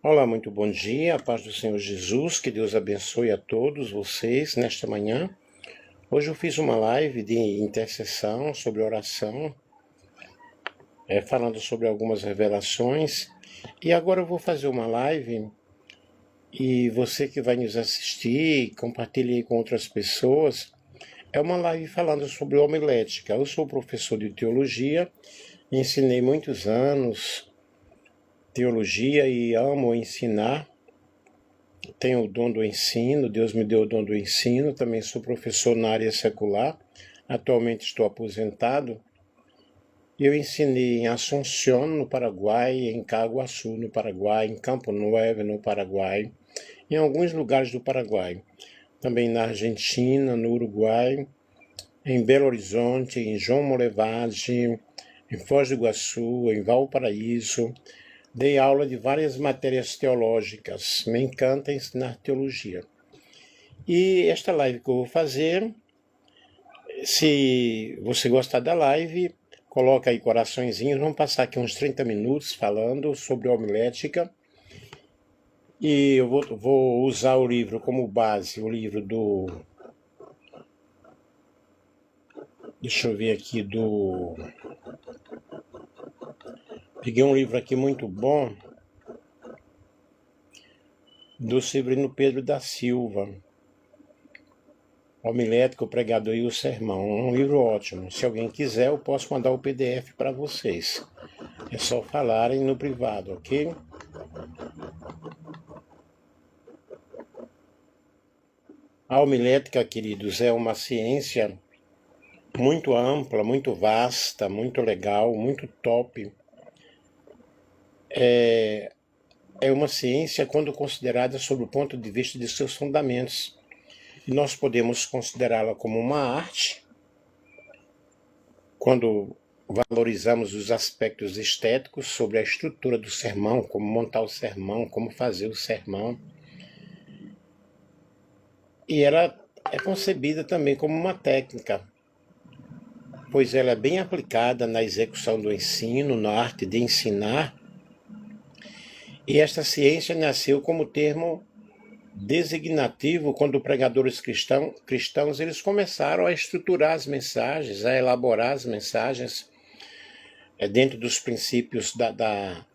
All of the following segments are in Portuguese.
Olá, muito bom dia, a paz do Senhor Jesus, que Deus abençoe a todos vocês nesta manhã. Hoje eu fiz uma live de intercessão sobre oração, falando sobre algumas revelações, e agora eu vou fazer uma live e você que vai nos assistir, compartilhe aí com outras pessoas. É uma live falando sobre homilética. Eu sou professor de teologia, ensinei muitos anos teologia e amo ensinar. Tenho o dom do ensino, Deus me deu o dom do ensino, também sou professor na área secular, atualmente estou aposentado. Eu ensinei em Assunción, no Paraguai, em Caguaçu, no Paraguai, em Campo Novo, no Paraguai, em alguns lugares do Paraguai. Também na Argentina, no Uruguai, em Belo Horizonte, em João Molevade, em Foz do Iguaçu, em Valparaíso. Dei aula de várias matérias teológicas. Me encanta ensinar teologia. E esta live que eu vou fazer, se você gostar da live, coloca aí coraçõezinhos. Vamos passar aqui uns 30 minutos falando sobre homilética. E eu vou usar o livro como base, o livro do... Deixa eu ver aqui do... Peguei um livro aqui muito bom, do Severino Pedro da Silva, Homilética, o Pregador e o Sermão. Um livro ótimo. Se alguém quiser, eu posso mandar o PDF para vocês. É só falarem no privado, ok? A homilética, queridos, é uma ciência muito ampla, muito vasta, muito legal, muito top. É uma ciência quando considerada sob o ponto de vista de seus fundamentos. E nós podemos considerá-la como uma arte, quando valorizamos os aspectos estéticos sobre a estrutura do sermão, como montar o sermão, como fazer o sermão. E ela é concebida também como uma técnica, pois ela é bem aplicada na execução do ensino, na arte de ensinar. E esta ciência nasceu como termo designativo quando pregadores cristãos eles começaram a estruturar as mensagens, a elaborar as mensagens dentro dos princípios da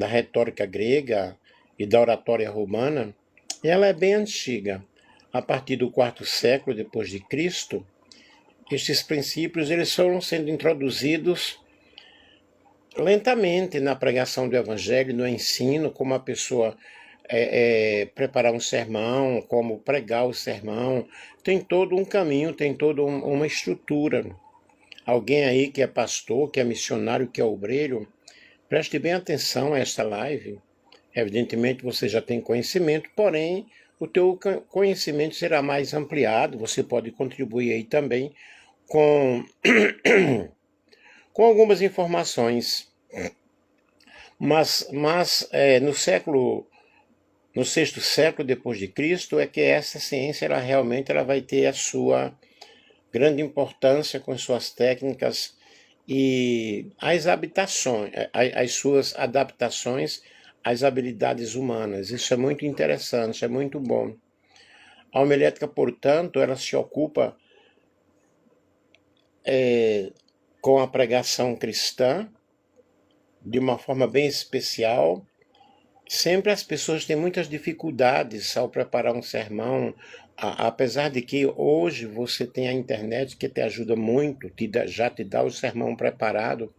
retórica grega e da oratória romana. E ela é bem antiga. A partir do quarto século depois de Cristo, estes princípios eles foram sendo introduzidos lentamente na pregação do Evangelho, no ensino, como a pessoa preparar um sermão, como pregar o sermão. Tem todo um caminho, tem toda uma estrutura. Alguém aí que é pastor, que é missionário, que é obreiro, preste bem atenção a esta live. Evidentemente você já tem conhecimento, porém o teu conhecimento será mais ampliado. Você pode contribuir aí também com, com algumas informações. Mas no sexto século depois de Cristo é que essa ciência ela vai ter a sua grande importância com suas técnicas e as suas adaptações às habilidades humanas. Isso é muito interessante, é muito bom. A homilética, portanto, ela se ocupa com a pregação cristã de uma forma bem especial. Sempre as pessoas têm muitas dificuldades ao preparar um sermão, apesar de que hoje você tem a internet que te ajuda muito, já te dá o sermão preparado.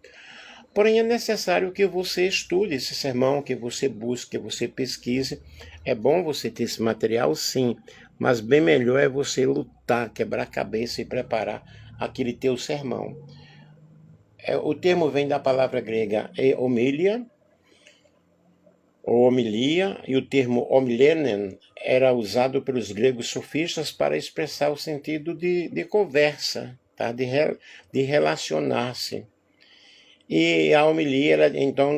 Porém, é necessário que você estude esse sermão, que você busque, que você pesquise. É bom você ter esse material, sim, mas bem melhor é você lutar, quebrar a cabeça e preparar aquele teu sermão. O termo vem da palavra grega homilia, ou homilia, e o termo homilenen era usado pelos gregos sofistas para expressar o sentido de conversa, tá? de relacionar-se. E a homilia,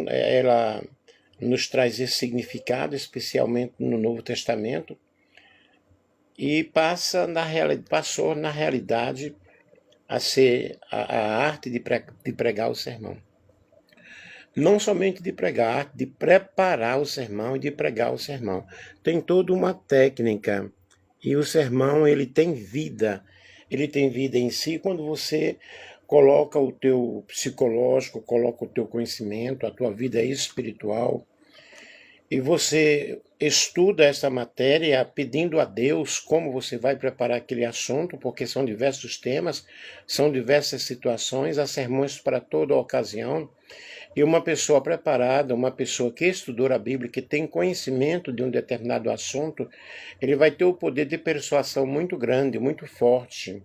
ela nos traz esse significado, especialmente no Novo Testamento, e passou na realidade a ser a arte de pregar o sermão. não somente de pregar, de preparar o sermão e de pregar o sermão. Tem toda uma técnica, e o sermão ele tem vida em si quando você coloca o teu psicológico, coloca o teu conhecimento, a tua vida espiritual, e você estuda essa matéria pedindo a Deus como você vai preparar aquele assunto, porque são diversos temas, são diversas situações, há sermões para toda ocasião. E uma pessoa preparada, uma pessoa que estudou a Bíblia, que tem conhecimento de um determinado assunto, ele vai ter o poder de persuasão muito grande, muito forte.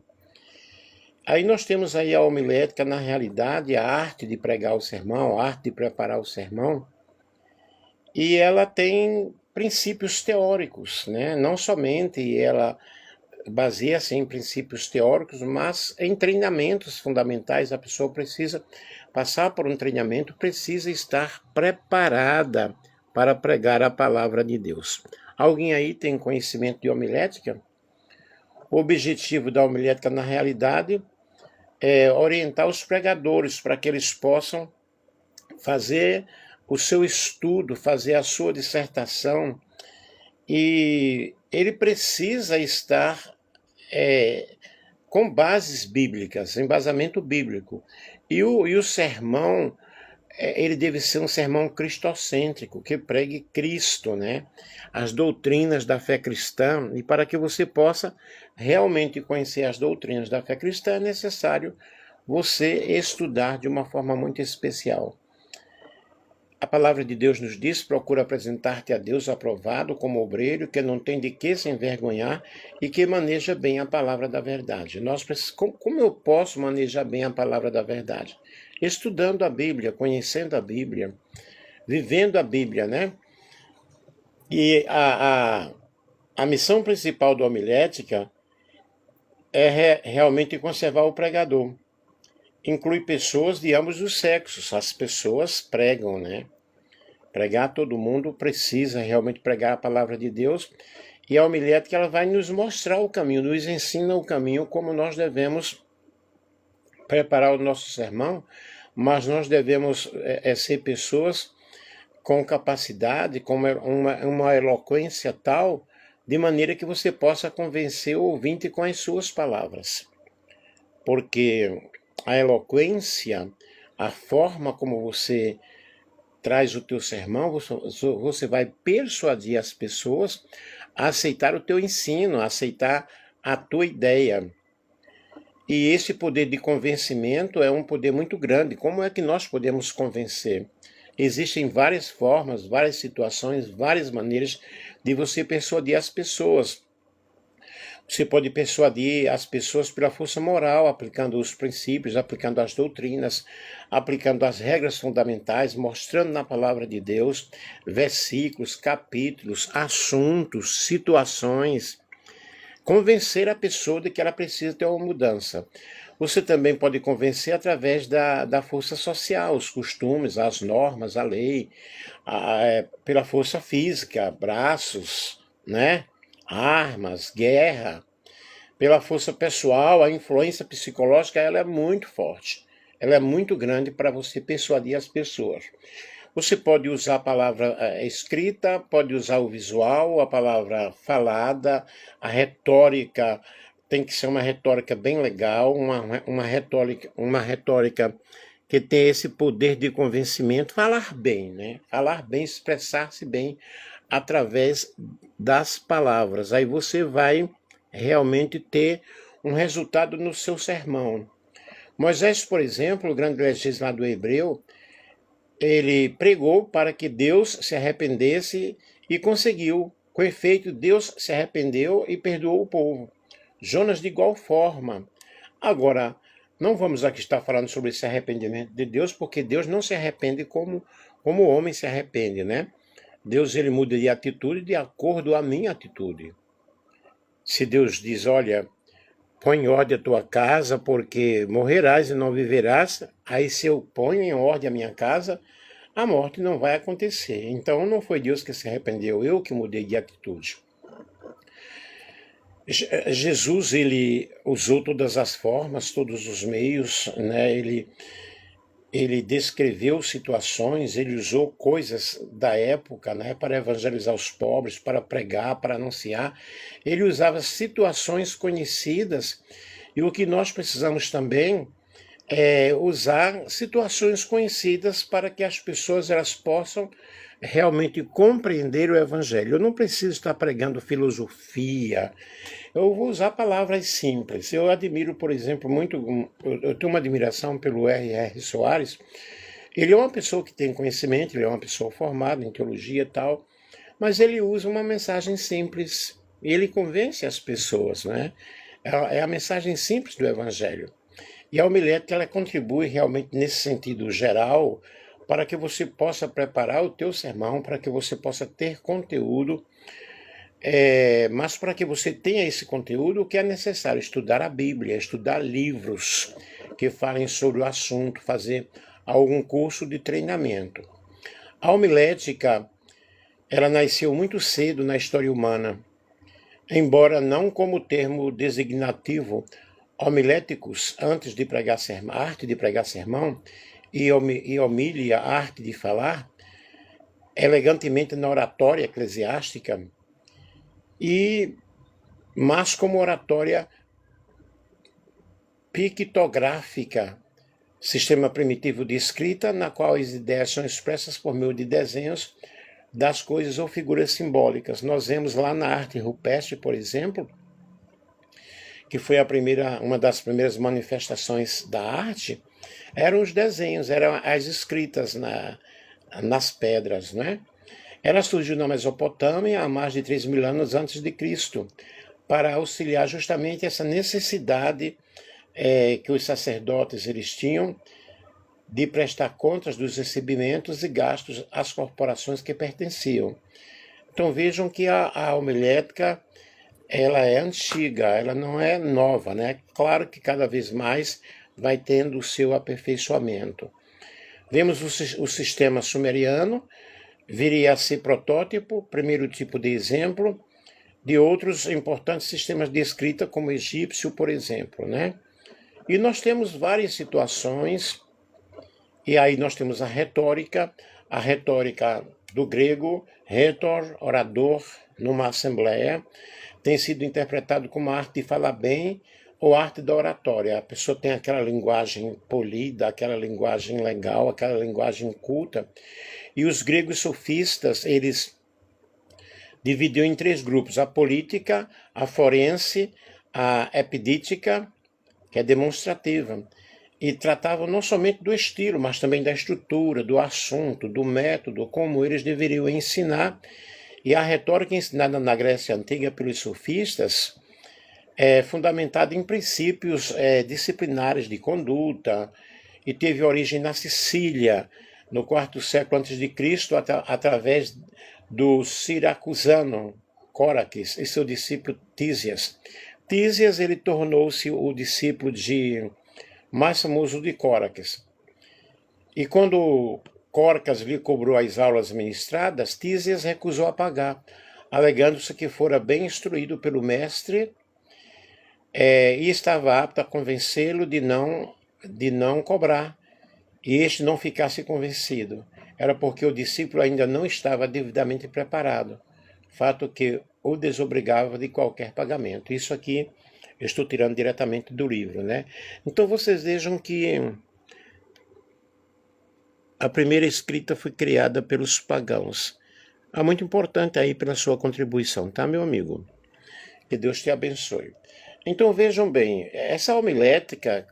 Aí nós temos aí a homilética, na realidade, a arte de pregar o sermão, a arte de preparar o sermão, e ela tem princípios teóricos, né? Não somente ela baseia-se em princípios teóricos, mas em treinamentos fundamentais. A pessoa precisa passar por um treinamento, precisa estar preparada para pregar a palavra de Deus. Alguém aí tem conhecimento de homilética? O objetivo da homilética, na realidade, é orientar os pregadores para que eles possam fazer o seu estudo, fazer a sua dissertação, e ele precisa estar com bases bíblicas, embasamento bíblico. E o sermão, ele deve ser um sermão cristocêntrico, que pregue Cristo, né? As doutrinas da fé cristã, e para que você possa realmente conhecer as doutrinas da fé cristã, é necessário você estudar de uma forma muito especial. A palavra de Deus nos diz: procura apresentar-te a Deus aprovado como obreiro, que não tem de que se envergonhar e que maneja bem a palavra da verdade. Como eu posso manejar bem a palavra da verdade? Estudando a Bíblia, conhecendo a Bíblia, vivendo a Bíblia, né? E a missão principal da homilética é realmente conservar o pregador. Inclui pessoas de ambos os sexos. As pessoas pregam, né? Pregar, todo mundo precisa realmente pregar a palavra de Deus, e a homilética ela vai nos mostrar o caminho, nos ensina o caminho, como nós devemos preparar o nosso sermão, mas nós devemos ser pessoas com capacidade, com uma eloquência tal, de maneira que você possa convencer o ouvinte com as suas palavras. Porque a eloquência, a forma como você traz o teu sermão, você vai persuadir as pessoas a aceitar o teu ensino, a aceitar a tua ideia. E esse poder de convencimento é um poder muito grande. Como é que nós podemos convencer? Existem várias formas, várias situações, várias maneiras de você persuadir as pessoas. Você pode persuadir as pessoas pela força moral, aplicando os princípios, aplicando as doutrinas, aplicando as regras fundamentais, mostrando na palavra de Deus versículos, capítulos, assuntos, situações. Convencer a pessoa de que ela precisa ter uma mudança. Você também pode convencer através da força social, os costumes, as normas, a lei, pela força física, braços, né? Armas, guerra. Pela força pessoal, a influência psicológica ela é muito forte. Ela é muito grande para você persuadir as pessoas. Você pode usar a palavra escrita, pode usar o visual, a palavra falada, a retórica tem que ser uma retórica bem legal, uma retórica que tem esse poder de convencimento, falar bem, né? Falar bem, expressar-se bem através das palavras. Aí você vai realmente ter um resultado no seu sermão. Moisés, por exemplo, o grande legislador hebreu, ele pregou para que Deus se arrependesse e conseguiu. Com efeito, Deus se arrependeu e perdoou o povo. Jonas de igual forma. Agora, não vamos aqui estar falando sobre esse arrependimento de Deus, porque Deus não se arrepende como o homem se arrepende, né? Deus ele muda de atitude de acordo à minha atitude. Se Deus diz, olha, põe em ordem a tua casa, porque morrerás e não viverás, aí se eu ponho em ordem a minha casa, a morte não vai acontecer. Então não foi Deus que se arrependeu, eu que mudei de atitude. Jesus, ele usou todas as formas, todos os meios, né? ele descreveu situações, ele usou coisas da época, né, para evangelizar os pobres, para pregar, para anunciar. Ele usava situações conhecidas, e o que nós precisamos também é usar situações conhecidas para que as pessoas elas possam realmente compreender o evangelho. Eu não preciso estar pregando filosofia. Eu vou usar palavras simples. Eu admiro, por exemplo, muito, eu tenho uma admiração pelo R.R. Soares. Ele é uma pessoa que tem conhecimento, ele é uma pessoa formada em teologia e tal, mas ele usa uma mensagem simples e ele convence as pessoas, né? É a mensagem simples do evangelho. E a homilética ela contribui realmente nesse sentido geral para que você possa preparar o teu sermão, para que você possa ter conteúdo, mas para que você tenha esse conteúdo, o que é necessário? Estudar a Bíblia, estudar livros que falem sobre o assunto, fazer algum curso de treinamento. A homilética, ela nasceu muito cedo na história humana, embora não como termo designativo. Homiléticos, antes de pregar sermão, a arte de pregar sermão, e homília, a arte de falar, elegantemente na oratória eclesiástica, mas como oratória pictográfica, sistema primitivo de escrita, na qual as ideias são expressas por meio de desenhos das coisas ou figuras simbólicas. Nós vemos lá na arte rupestre, por exemplo, que foi uma das primeiras manifestações da arte, eram os desenhos, eram as escritas nas pedras, né? Ela surgiu na Mesopotâmia há mais de 3.000 anos antes de Cristo, para auxiliar justamente essa necessidade que os sacerdotes eles tinham de prestar contas dos recebimentos e gastos às corporações que pertenciam. Então vejam que a homilética ela é antiga, ela não é nova, né? Claro que cada vez mais vai tendo o seu aperfeiçoamento. Vemos o sistema sumeriano, viria a ser protótipo, primeiro tipo de exemplo, de outros importantes sistemas de escrita, como o egípcio, por exemplo, né? E nós temos várias situações, e aí nós temos a retórica do grego, rhetor, orador, numa assembleia, tem sido interpretado como a arte de falar bem ou arte da oratória. A pessoa tem aquela linguagem polida, aquela linguagem legal, aquela linguagem culta. E os gregos sofistas, eles dividiam em 3 grupos: a política, a forense, a epidítica, que é demonstrativa. E tratavam não somente do estilo, mas também da estrutura, do assunto, do método, como eles deveriam ensinar. E a retórica ensinada na Grécia Antiga pelos sofistas é fundamentada em princípios disciplinares de conduta e teve origem na Sicília, no quarto século a.C., através do siracusano Córax e seu discípulo Tísias. Tísias ele tornou-se o discípulo mais famoso de Córax. E quando Córax lhe cobrou as aulas ministradas, Tísias recusou a pagar, alegando-se que fora bem instruído pelo mestre e estava apto a convencê-lo de não cobrar, e este não ficasse convencido. Era porque o discípulo ainda não estava devidamente preparado, fato que o desobrigava de qualquer pagamento. Isso aqui eu estou tirando diretamente do livro, né? Então vocês vejam que a primeira escrita foi criada pelos pagãos. É muito importante aí pela sua contribuição, tá, meu amigo? Que Deus te abençoe. Então vejam bem, essa homilética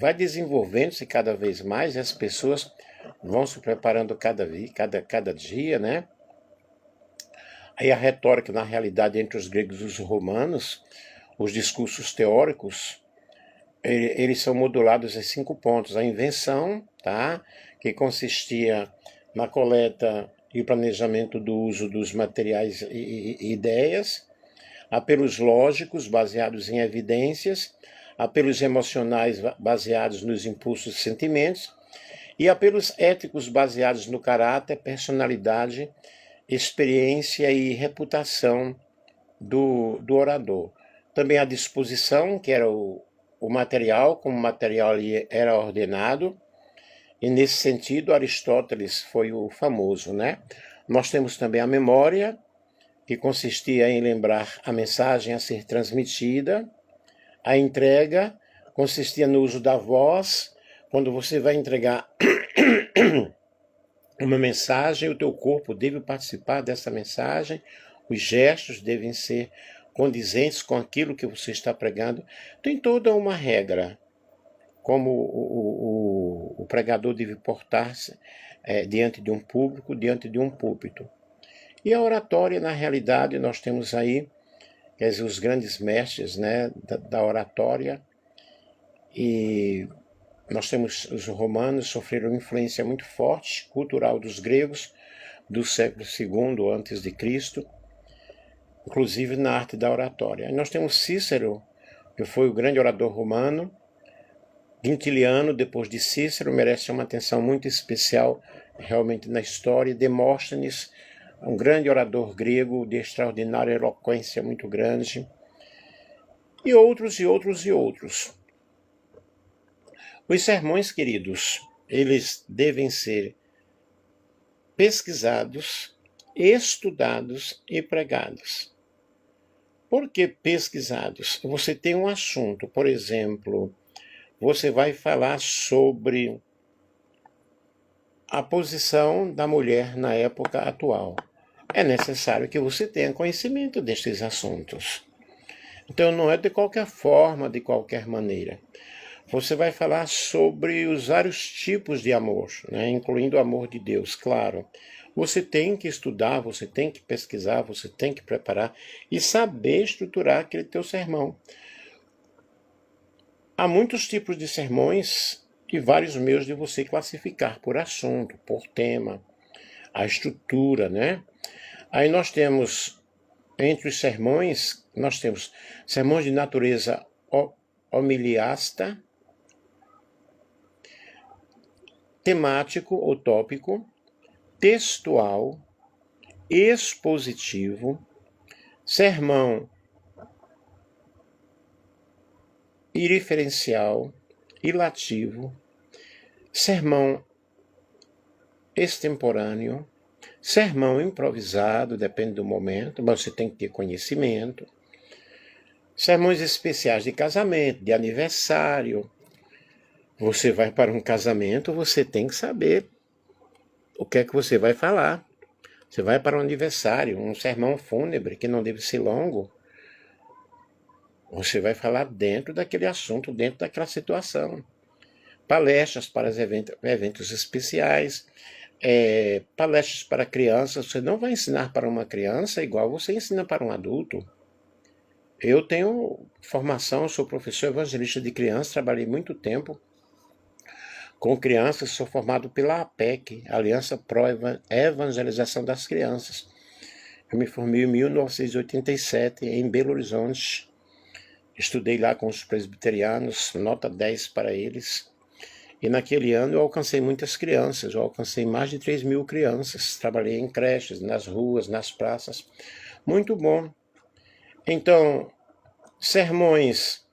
vai desenvolvendo-se cada vez mais e as pessoas vão se preparando cada dia, né? Aí a retórica, na realidade, entre os gregos e os romanos, os discursos teóricos, eles são modulados em 5 pontos. A invenção, tá? Que consistia na coleta e planejamento do uso dos materiais e ideias. Apelos lógicos, baseados em evidências. Apelos emocionais, baseados nos impulsos e sentimentos. E apelos éticos, baseados no caráter, personalidade, experiência e reputação do orador. Também a disposição, que era o material, como o material ali era ordenado, E nesse sentido, Aristóteles foi o famoso, né? Nós temos também a memória, que consistia em lembrar a mensagem a ser transmitida. A entrega consistia no uso da voz. Quando você vai entregar uma mensagem, o teu corpo deve participar dessa mensagem, os gestos devem ser condizentes com aquilo que você está pregando. Tem toda uma regra, como o pregador deve portar-se diante de um público, diante de um púlpito. E a oratória, na realidade, nós temos aí, quer dizer, os grandes mestres, né, da oratória, e nós temos os romanos, sofreram influência muito forte, cultural dos gregos, do século II antes de Cristo, inclusive na arte da oratória. E nós temos Cícero, que foi o grande orador romano. Quintiliano, depois de Cícero, merece uma atenção muito especial realmente na história. Demóstenes, um grande orador grego de extraordinária eloquência muito grande. E outros, e outros, e outros. Os sermões, queridos, eles devem ser pesquisados, estudados e pregados. Por que pesquisados? Você tem um assunto, por exemplo, você vai falar sobre a posição da mulher na época atual. É necessário que você tenha conhecimento destes assuntos. Então não é de qualquer forma, de qualquer maneira. Você vai falar sobre os vários tipos de amor, né? Incluindo o amor de Deus, claro. Você tem que estudar, você tem que pesquisar, você tem que preparar e saber estruturar aquele teu sermão. Há muitos tipos de sermões e vários meios de você classificar por assunto, por tema, a estrutura, né? Aí nós temos, entre os sermões, nós temos sermões de natureza homiliasta, temático ou tópico, textual, expositivo, sermão iriferencial, ilativo, sermão extemporâneo, sermão improvisado, depende do momento, mas você tem que ter conhecimento, sermões especiais de casamento, de aniversário. Você vai para um casamento, você tem que saber o que é que você vai falar. Você vai para um aniversário, um sermão fúnebre, que não deve ser longo. Você vai falar dentro daquele assunto, dentro daquela situação. Palestras para os eventos especiais, palestras para crianças. Você não vai ensinar para uma criança igual você ensina para um adulto. Eu tenho formação, sou professor evangelista de crianças, trabalhei muito tempo com crianças, sou formado pela APEC, Aliança Pro Evangelização das Crianças. Eu me formei em 1987 em Belo Horizonte. Estudei lá com os presbiterianos, nota 10 para eles. E naquele ano eu alcancei muitas crianças, eu alcancei mais de 3.000 crianças. Trabalhei em creches, nas ruas, nas praças. Muito bom. Então, sermões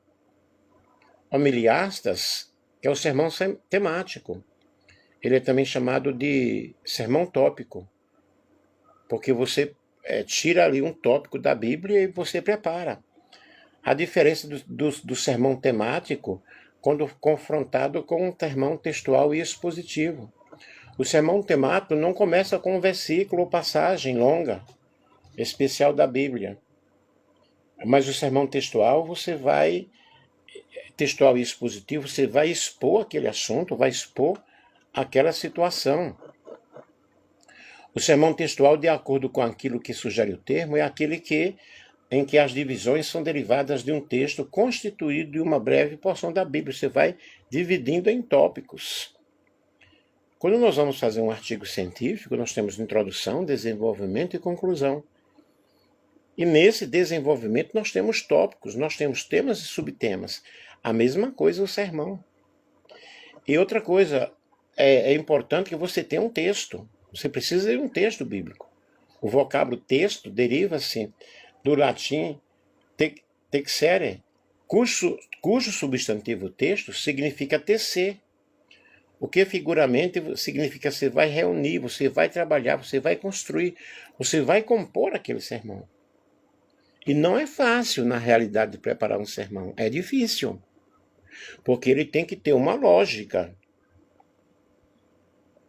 homiliastas é o sermão temático. Ele é também chamado de sermão tópico, porque você tira ali um tópico da Bíblia e você prepara. A diferença do sermão temático quando confrontado com um sermão textual e expositivo. O sermão temático não começa com um versículo ou passagem longa, especial da Bíblia. Mas o sermão textual, textual e expositivo, você vai expor aquele assunto, vai expor aquela situação. O sermão textual, de acordo com aquilo que sugere o termo, é aquele em que as divisões são derivadas de um texto constituído de uma breve porção da Bíblia. Você vai dividindo em tópicos. Quando nós vamos fazer um artigo científico, nós temos introdução, desenvolvimento e conclusão. E nesse desenvolvimento nós temos tópicos, nós temos temas e subtemas. A mesma coisa o sermão. E outra coisa, é importante que você tenha um texto. Você precisa de um texto bíblico. O vocábulo texto deriva-se do latim texere, cujo substantivo texto significa tecer. O que figuramente significa que você vai reunir, você vai trabalhar, você vai construir, você vai compor aquele sermão. E não é fácil, na realidade, preparar um sermão. É difícil. Porque ele tem que ter uma lógica.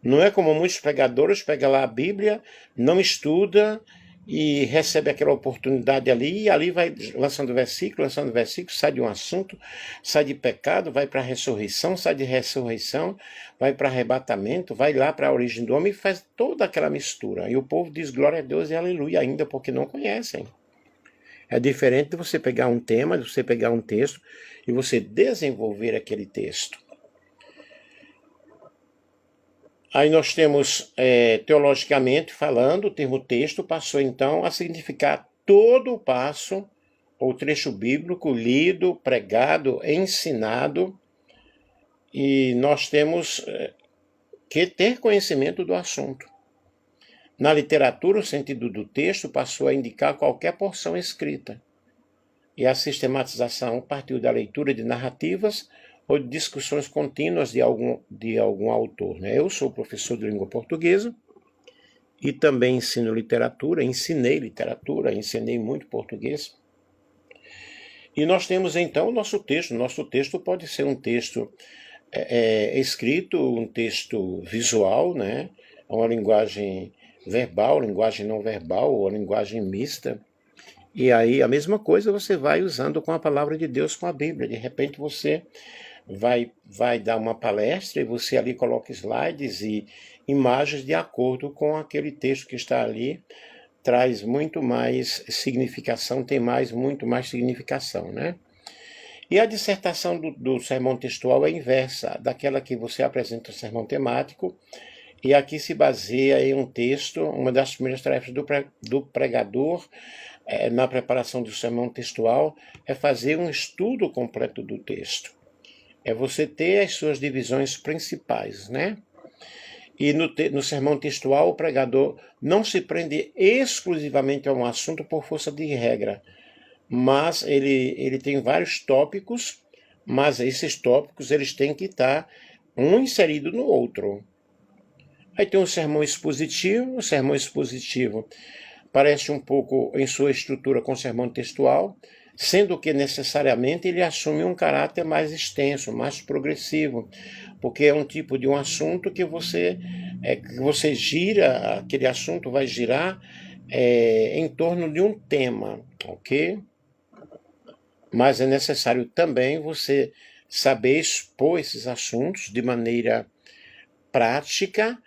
Não é como muitos pregadores pegam lá a Bíblia, não estuda e recebe aquela oportunidade ali, e ali vai lançando versículo, sai de um assunto, sai de pecado, vai para a ressurreição, sai de ressurreição, vai para arrebatamento, vai lá para a origem do homem e faz toda aquela mistura. E o povo diz glória a Deus e aleluia ainda, porque não conhecem. É diferente de você pegar um tema, de você pegar um texto e você desenvolver aquele texto. Aí nós temos, teologicamente falando, o termo texto passou então a significar todo o passo ou trecho bíblico lido, pregado, ensinado, e nós temos que ter conhecimento do assunto. Na literatura, o sentido do texto passou a indicar qualquer porção escrita, e a sistematização partiu da leitura de narrativas ou de discussões contínuas de algum autor. Né? Eu sou professor de língua portuguesa e também ensinei literatura, ensinei muito português. E nós temos então o nosso texto. Nosso texto pode ser um texto escrito, um texto visual, né? Uma linguagem verbal, linguagem não verbal, ou linguagem mista. E aí a mesma coisa você vai usando com a palavra de Deus, com a Bíblia. De repente você vai dar uma palestra e você ali coloca slides e imagens de acordo com aquele texto que está ali, traz muito mais significação, tem muito mais significação, né? E a dissertação do sermão textual é inversa daquela que você apresenta o sermão temático, e aqui se baseia em um texto. Uma das primeiras tarefas do pregador na preparação do sermão textual é fazer um estudo completo do texto. É você ter as suas divisões principais, né? E no sermão textual, o pregador não se prende exclusivamente a um assunto por força de regra, mas ele tem vários tópicos, mas esses tópicos eles têm que estar um inserido no outro. Aí tem o sermão expositivo parece um pouco em sua estrutura com o sermão textual, sendo que necessariamente ele assume um caráter mais extenso, mais progressivo, porque é um tipo de um assunto que você gira, aquele assunto vai girar em torno de um tema, ok? Mas é necessário também você saber expor esses assuntos de maneira prática,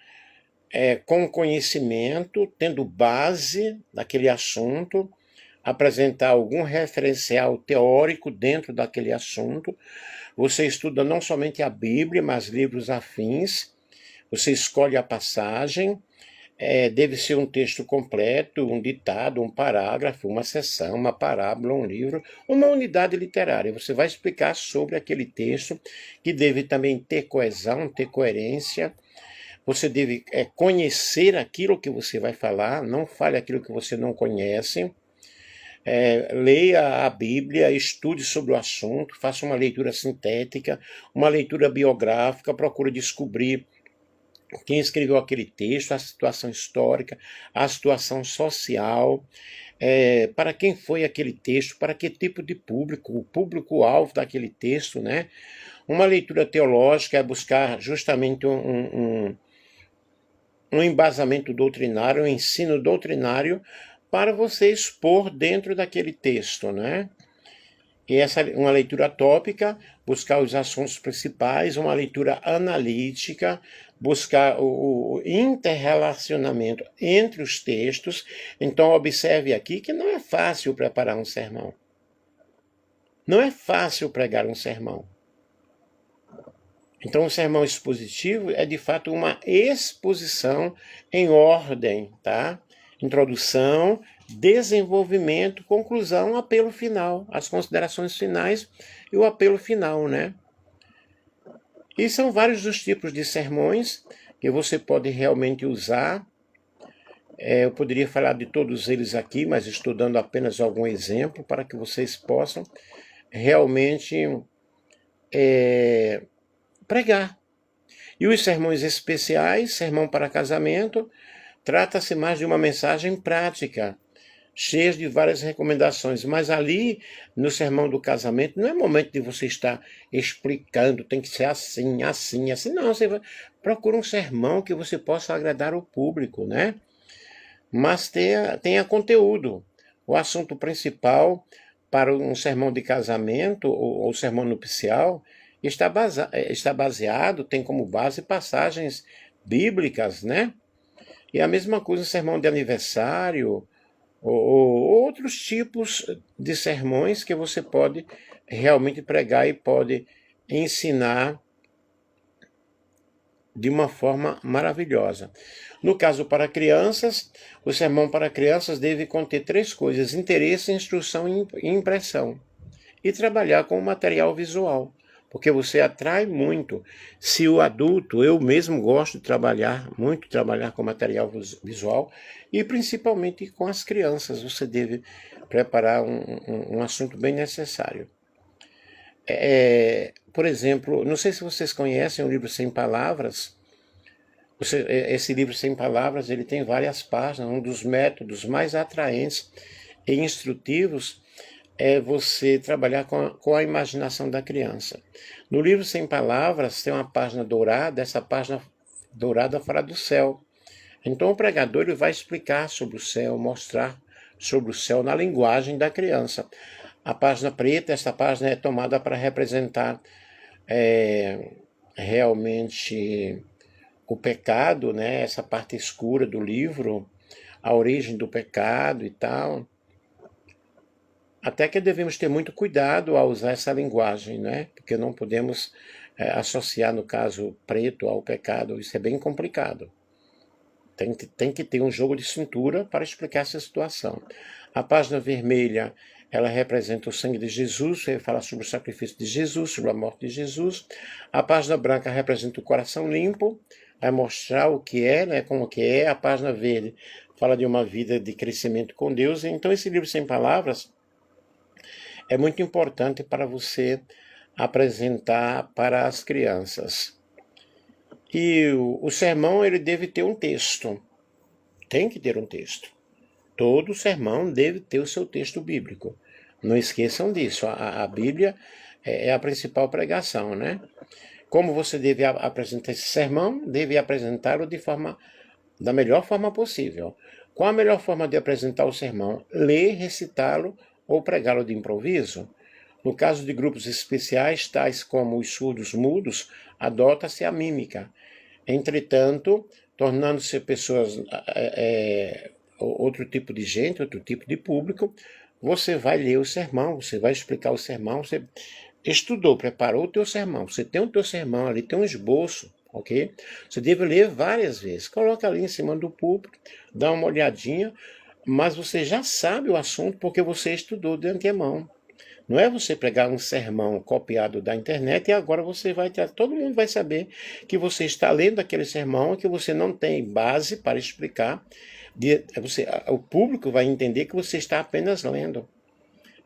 com conhecimento, tendo base daquele assunto, apresentar algum referencial teórico dentro daquele assunto. Você estuda não somente a Bíblia, mas livros afins. Você escolhe a passagem. Deve ser um texto completo, um ditado, um parágrafo, uma seção, uma parábola, um livro, uma unidade literária. Você vai explicar sobre aquele texto, que deve também ter coesão, ter coerência. Você deve conhecer aquilo que você vai falar, não fale aquilo que você não conhece. Leia a Bíblia, estude sobre o assunto, faça uma leitura sintética, uma leitura biográfica, procure descobrir quem escreveu aquele texto, a situação histórica, a situação social, para quem foi aquele texto, para que tipo de público, o público-alvo daquele texto, né? Uma leitura teológica é buscar justamente um embasamento doutrinário, um ensino doutrinário para você expor dentro daquele texto, né? E essa uma leitura tópica, buscar os assuntos principais, uma leitura analítica, buscar o interrelacionamento entre os textos. Então observe aqui que não é fácil preparar um sermão. Não é fácil pregar um sermão. Então o sermão expositivo é de fato uma exposição em ordem, tá? Introdução, desenvolvimento, conclusão, apelo final, as considerações finais e o apelo final, né? E são vários os tipos de sermões que você pode realmente usar. Eu poderia falar de todos eles aqui, mas estou dando apenas algum exemplo para que vocês possam realmente pregar. E os sermões especiais, sermão para casamento, trata-se mais de uma mensagem prática, cheia de várias recomendações. Mas ali, no sermão do casamento, não é momento de você estar explicando, tem que ser assim, assim, assim. Não, procura um sermão que você possa agradar o público, né? Mas tenha conteúdo. O assunto principal para um sermão de casamento ou sermão nupcial está baseado, tem como base passagens bíblicas, né? E a mesma coisa em sermão de aniversário ou outros tipos de sermões que você pode realmente pregar e pode ensinar de uma forma maravilhosa. No caso para crianças, o sermão para crianças deve conter 3 coisas: interesse, instrução e impressão. E trabalhar com o material visual, porque você atrai muito. Se o adulto, eu mesmo gosto de trabalhar com material visual, e principalmente com as crianças, você deve preparar um assunto bem necessário. Por exemplo, não sei se vocês conhecem o livro Sem Palavras. Esse livro Sem Palavras, ele tem várias páginas. Um dos métodos mais atraentes e instrutivos é você trabalhar com a imaginação da criança. No livro Sem Palavras tem uma página dourada, essa página dourada fala do céu. Então o pregador ele vai explicar sobre o céu, mostrar sobre o céu na linguagem da criança. A página preta, essa página é tomada para representar realmente o pecado, né? Essa parte escura do livro, a origem do pecado e tal. Até que devemos ter muito cuidado ao usar essa linguagem, né? Porque não podemos associar, no caso, preto ao pecado. Isso é bem complicado. Tem que ter um jogo de cintura para explicar essa situação. A página vermelha, ela representa o sangue de Jesus, fala sobre o sacrifício de Jesus, sobre a morte de Jesus. A página branca representa o coração limpo, vai mostrar o que é, né, como que é. A página verde fala de uma vida de crescimento com Deus. Então esse livro Sem Palavras é muito importante para você apresentar para as crianças. E o sermão ele deve ter um texto. Tem que ter um texto. Todo sermão deve ter o seu texto bíblico. Não esqueçam disso. A Bíblia é a principal pregação, né? Como você deve apresentar esse sermão? Deve apresentá-lo da melhor forma possível. Qual a melhor forma de apresentar o sermão? Ler, recitá-lo ou pregá-lo de improviso? No caso de grupos especiais, tais como os surdos mudos, adota-se a mímica. Entretanto, tornando-se pessoas, outro tipo de gente, outro tipo de público, você vai ler o sermão, você vai explicar o sermão, você estudou, preparou o teu sermão, você tem o teu sermão ali, tem um esboço, ok? Você deve ler várias vezes, coloca ali em cima do púlpito, dá uma olhadinha, mas você já sabe o assunto porque você estudou de antemão. Não é você pregar um sermão copiado da internet e agora você vai ter. Todo mundo vai saber que você está lendo aquele sermão e que você não tem base para explicar. O público vai entender que você está apenas lendo.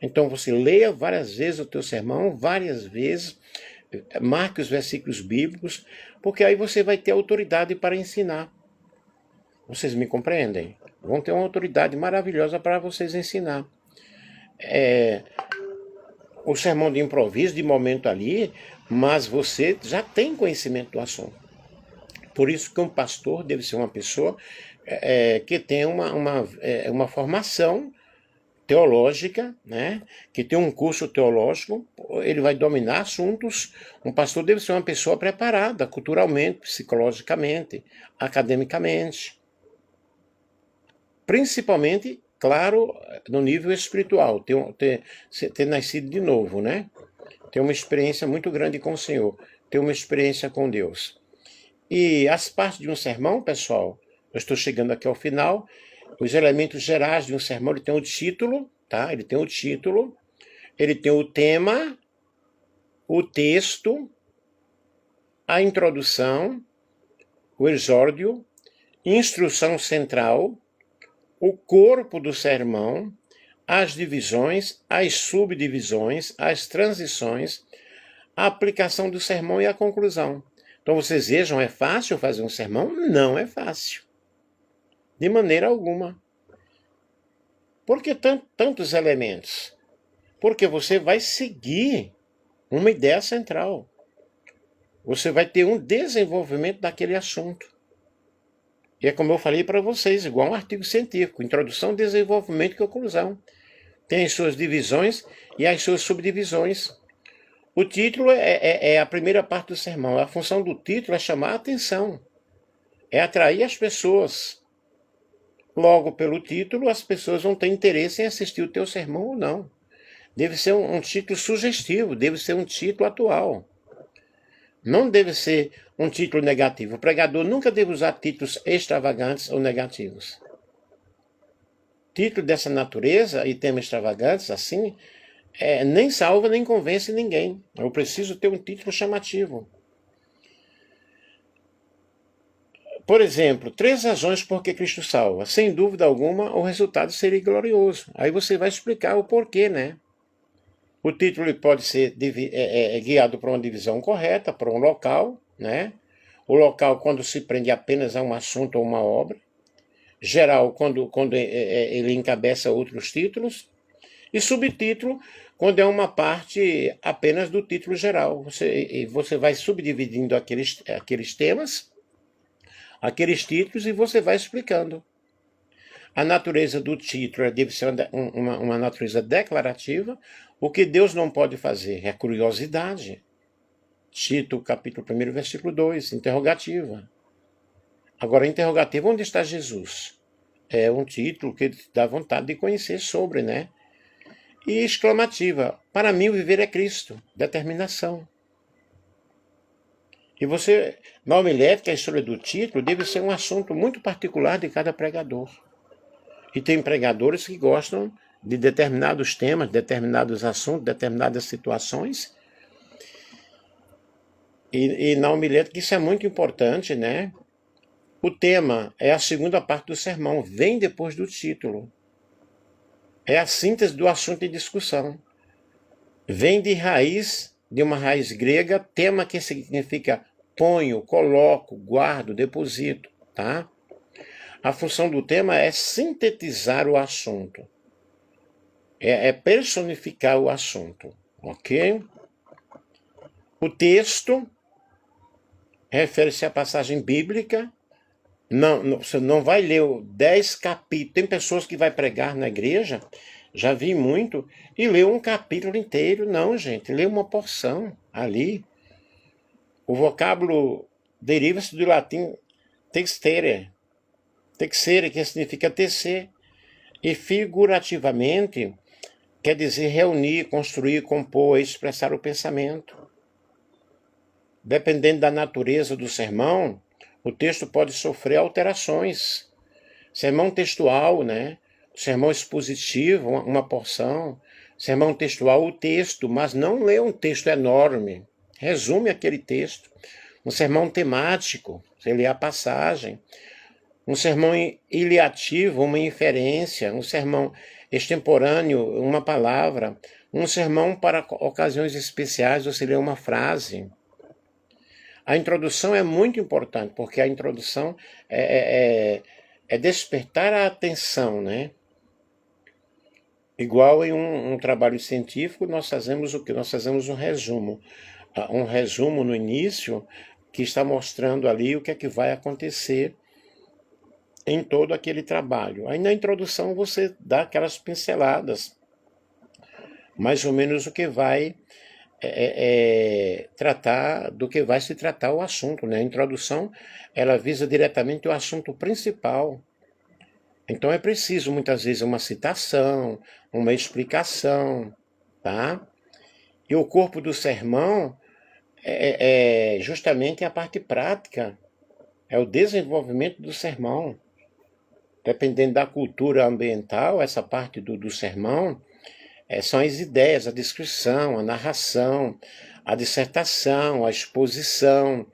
Então você leia várias vezes o teu sermão, várias vezes, marque os versículos bíblicos, porque aí você vai ter autoridade para ensinar. Vocês me compreendem? Vão ter uma autoridade maravilhosa para vocês ensinar. O sermão de improviso, de momento ali, mas você já tem conhecimento do assunto. Por isso que um pastor deve ser uma pessoa que tem uma formação teológica, né? Que tem um curso teológico, ele vai dominar assuntos. Um pastor deve ser uma pessoa preparada culturalmente, psicologicamente, academicamente. Principalmente, claro, no nível espiritual, ter nascido de novo, né? Ter uma experiência muito grande com o Senhor, ter uma experiência com Deus. E as partes de um sermão, pessoal, eu estou chegando aqui ao final, os elementos gerais de um sermão, ele tem o título, tá? Ele tem o título, ele tem o tema, o texto, a introdução, o exórdio, instrução central, o corpo do sermão, as divisões, as subdivisões, as transições, a aplicação do sermão e a conclusão. Então vocês vejam, é fácil fazer um sermão? Não é fácil. De maneira alguma. Por que tantos elementos? Porque você vai seguir uma ideia central. Você vai ter um desenvolvimento daquele assunto. E é como eu falei para vocês, igual um artigo científico, introdução, desenvolvimento e conclusão. Tem as suas divisões e as suas subdivisões. O título é a primeira parte do sermão. A função do título é chamar a atenção, é atrair as pessoas. Logo, pelo título, as pessoas vão ter interesse em assistir o teu sermão ou não. Deve ser um título sugestivo, deve ser um título atual. Não deve ser um título negativo. O pregador nunca deve usar títulos extravagantes ou negativos. Título dessa natureza e temas extravagantes, assim, nem salva nem convence ninguém. Eu preciso ter um título chamativo. Por exemplo, 3 razões por que Cristo salva. Sem dúvida alguma, o resultado seria glorioso. Aí você vai explicar o porquê, né? O título pode ser guiado para uma divisão correta, para um local, né? O local quando se prende apenas a um assunto ou uma obra. Geral, quando ele encabeça outros títulos. E subtítulo, quando é uma parte apenas do título geral. Você vai subdividindo aqueles temas, aqueles títulos, e você vai explicando. A natureza do título deve ser uma natureza declarativa. O que Deus não pode fazer é curiosidade. Tito, capítulo 1, versículo 2, interrogativa. Agora, interrogativa, onde está Jesus? É um título que dá vontade de conhecer sobre, né? E exclamativa, para mim o viver é Cristo, determinação. E você, na homilética, a história do título deve ser um assunto muito particular de cada pregador. E tem pregadores que gostam de determinados temas, determinados assuntos, determinadas situações. E na homilética isso é muito importante, né? O tema é a segunda parte do sermão, vem depois do título. É a síntese do assunto em discussão. Vem de uma raiz grega, tema que significa ponho, coloco, guardo, deposito, tá? A função do tema é sintetizar o assunto. É personificar o assunto, ok? O texto refere-se à passagem bíblica. Você não vai ler 10 capítulos. Tem pessoas que vai pregar na igreja, já vi muito, e lê um capítulo inteiro. Não, gente, lê uma porção ali. O vocábulo deriva-se do latim textere, que significa tecer, e figurativamente quer dizer reunir, construir, compor, expressar o pensamento. Dependendo da natureza do sermão, o texto pode sofrer alterações. Sermão textual, né? Sermão expositivo, uma porção. Sermão textual, o texto, mas não lê um texto enorme. Resume aquele texto. Um sermão temático, você lê a passagem. Um sermão iliativo, uma inferência. Um sermão extemporâneo, uma palavra. Um sermão para ocasiões especiais, você lê uma frase. A introdução é muito importante, porque a introdução é despertar a atenção, né? Igual em um trabalho científico, nós fazemos o que? Nós fazemos um resumo. Um resumo no início que está mostrando ali o que é que vai acontecer em todo aquele trabalho. Aí na introdução você dá aquelas pinceladas, mais ou menos o que vai tratar, do que vai se tratar o assunto, né? A introdução, ela visa diretamente o assunto principal. Então é preciso, muitas vezes, uma citação, uma explicação, tá? E o corpo do sermão é justamente a parte prática, é o desenvolvimento do sermão. Dependendo da cultura ambiental, essa parte do sermão, são as ideias, a descrição, a narração, a dissertação, a exposição,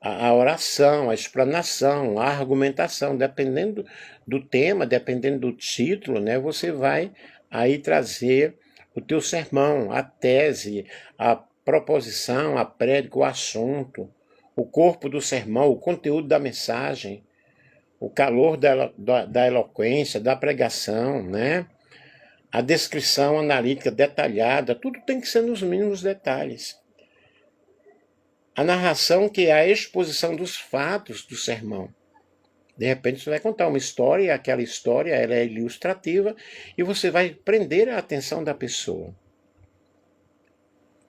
a oração, a explanação, a argumentação. Dependendo do tema, dependendo do título, né, você vai aí trazer o teu sermão, a tese, a proposição, a prédica, o assunto, o corpo do sermão, o conteúdo da mensagem, o calor da eloquência, da pregação, né? A descrição analítica detalhada, tudo tem que ser nos mínimos detalhes. A narração, que é a exposição dos fatos do sermão. De repente você vai contar uma história, e aquela história ela é ilustrativa, e você vai prender a atenção da pessoa.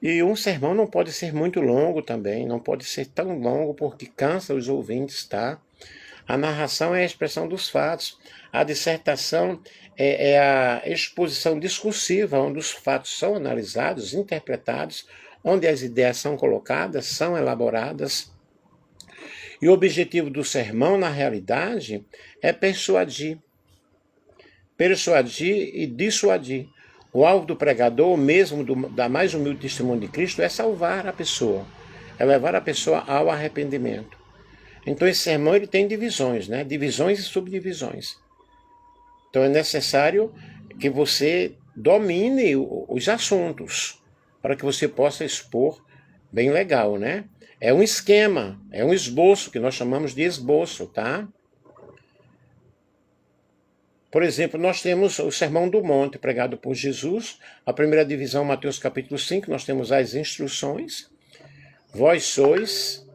E um sermão não pode ser muito longo também, não pode ser tão longo porque cansa os ouvintes, tá? A narração é a expressão dos fatos. A dissertação é a exposição discursiva, onde os fatos são analisados, interpretados, onde as ideias são colocadas, são elaboradas. E o objetivo do sermão, na realidade, é persuadir. Persuadir e dissuadir. O alvo do pregador, mesmo da mais humilde testemunho de Cristo, é salvar a pessoa, é levar a pessoa ao arrependimento. Então esse sermão ele tem divisões, né? Divisões e subdivisões. Então é necessário que você domine os assuntos, para que você possa expor bem legal, né? É um esquema, é um esboço, que nós chamamos de esboço, tá? Por exemplo, nós temos o Sermão do Monte, pregado por Jesus. A primeira divisão, Mateus capítulo 5, nós temos as instruções. Vós sois,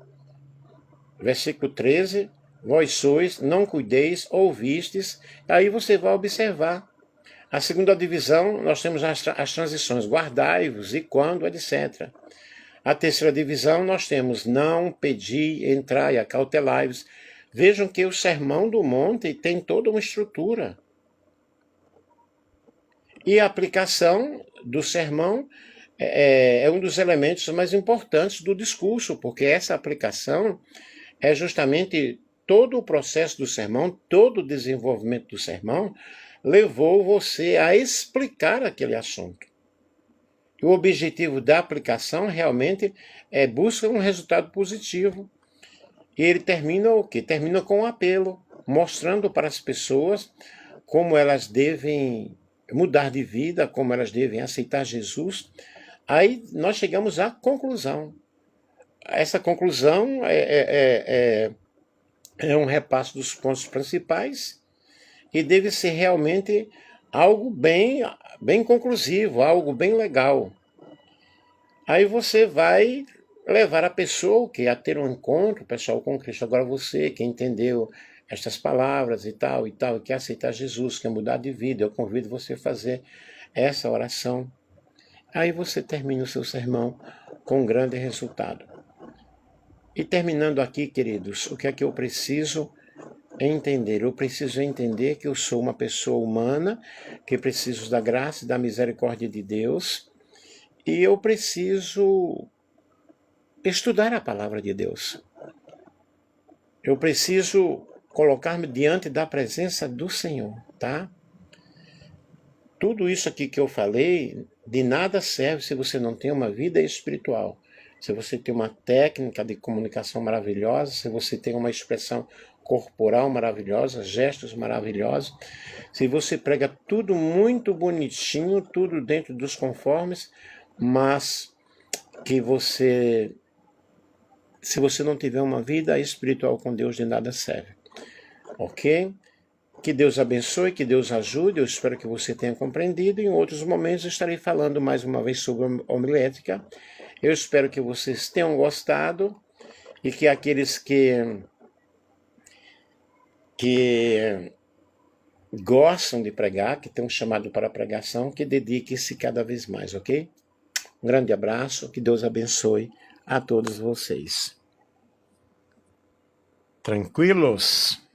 versículo 13, vós sois, não cuideis, ouvistes. Aí você vai observar. A segunda divisão, nós temos as transições, guardai-vos, e quando, etc. A terceira divisão, nós temos não, pedi, entrai, acautelai-vos. Vejam que o Sermão do Monte tem toda uma estrutura. E a aplicação do sermão é um dos elementos mais importantes do discurso, porque essa aplicação é justamente todo o processo do sermão, todo o desenvolvimento do sermão, levou você a explicar aquele assunto. E o objetivo da aplicação realmente é buscar um resultado positivo. E ele termina o quê? Termina com um apelo, mostrando para as pessoas como elas devem mudar de vida, como elas devem aceitar Jesus. Aí nós chegamos à conclusão. Essa conclusão é um repasso dos pontos principais e deve ser realmente algo bem conclusivo, algo bem legal. Aí você vai levar a pessoa o quê? A ter um encontro pessoal com Cristo. Agora você que entendeu estas palavras e tal, quer aceitar Jesus, quer mudar de vida, eu convido você a fazer essa oração. Aí você termina o seu sermão com um grande resultado. E terminando aqui, queridos, o que é que eu preciso entender? Eu preciso entender que eu sou uma pessoa humana, que preciso da graça e da misericórdia de Deus, e eu preciso estudar a palavra de Deus. Eu preciso colocar-me diante da presença do Senhor, tá? Tudo isso aqui que eu falei, de nada serve se você não tem uma vida espiritual. Se você tem uma técnica de comunicação maravilhosa, se você tem uma expressão corporal maravilhosa, gestos maravilhosos, se você prega tudo muito bonitinho, tudo dentro dos conformes, mas que se você não tiver uma vida espiritual com Deus, de nada serve. Ok? Que Deus abençoe, que Deus ajude. Eu espero que você tenha compreendido. Em outros momentos eu estarei falando mais uma vez sobre homilética. Eu espero que vocês tenham gostado e que aqueles que gostam de pregar, que têm um chamado para a pregação, que dediquem-se cada vez mais, ok? Um grande abraço, que Deus abençoe a todos vocês. Tranquilos?